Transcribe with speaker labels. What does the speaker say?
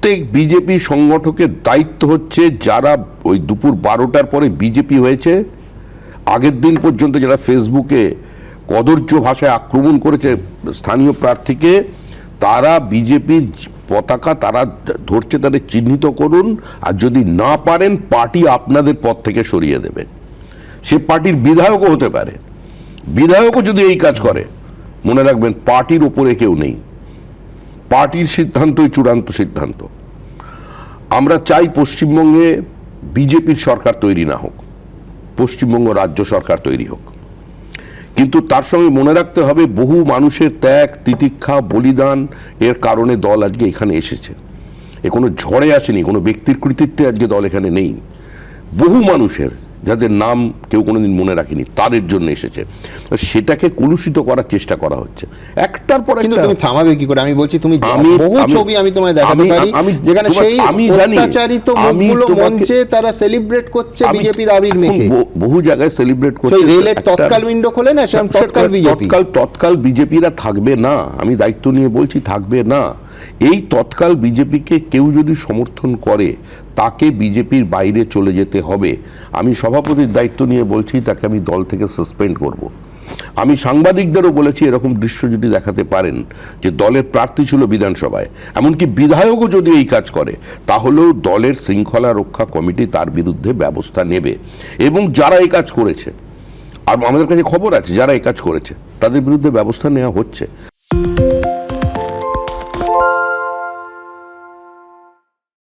Speaker 1: প্রত্যেক বিজেপি সংগঠকের দায়িত্ব হচ্ছে যারা ওই দুপুর 12টার পরে বিজেপি হয়েছে, আগের দিন পর্যন্ত যারা ফেসবুকে কদর্য ভাষায় আক্রমণ করেছে স্থানীয় প্রার্থীকে, তারা বিজেপির পতাকা তারা ধরছে, তাদের চিহ্নিত করুন। আর যদি না পারেন পার্টি আপনাদের পদ থেকে সরিয়ে দেবে। সে পার্টির বিধায়কও হতে পারে। বিধায়কও যদি এই কাজ করে, মনে রাখবেন পার্টির ওপরে কেউ নেই, পার্টির সিদ্ধান্তই চূড়ান্ত সিদ্ধান্ত। আমরা চাই পশ্চিমবঙ্গে বিজেপির সরকার তৈরি না হোক, পশ্চিমবঙ্গ রাজ্য সরকার তৈরি হোক। কিন্তু তার সঙ্গে মনে রাখতে হবে বহু মানুষের ত্যাগ, তিতিক্ষা, বলিদান এর কারণে দল আজকে এখানে এসেছে। এ কোনো ঝড়ে আসেনি, কোনো ব্যক্তির কৃতিত্বে আজকে দল এখানে নেই। বহু মানুষের, যাদের নাম কেউ কোনোদিন মনে রাখেনি, তাদের জন্য এসেছে। সেটাকে কলুষিত করার চেষ্টা করা হচ্ছে একটার পর একটা।
Speaker 2: তুমি থামাবে কি করে? আমি বলছি তুমি বহু ছবি আমি তোমায় দেখাতে পারি যেখানে সেই অত্যাচারিত মুখগুলো মঞ্চে তারা সেলিব্রেট করছে বিজেপির আবির মেখে।
Speaker 1: বহু জায়গায় সেলিব্রেট করছে।
Speaker 2: রেলের তৎকাল উইন্ডো খোলে না, সেরকম
Speaker 1: তৎকাল বিজেপিরা থাকবে না। আমি দায়িত্ব নিয়ে বলছি, থাকবে না। এই তৎকাল বিজেপিকে কেউ যদি সমর্থন করে, তাকে বিজেপির বাইরে চলে যেতে হবে। আমি সভাপতির দায়িত্ব নিয়ে বলছি, তাকে আমি দল থেকে সাসপেন্ড করব। আমি সাংবাদিকদেরও বলেছি, এরকম দৃশ্য যদি দেখাতে পারেন যে দলের প্রার্থী ছিল বিধানসভায়, এমনকি বিধায়কও যদি এই কাজ করে, তাহলেও দলের শৃঙ্খলা রক্ষা কমিটি তার বিরুদ্ধে ব্যবস্থা নেবে। এবং যারা এই কাজ করেছে, আর আমাদের কাছে খবর আছে যারা এই কাজ করেছে, তাদের বিরুদ্ধে ব্যবস্থা নেওয়া হচ্ছে।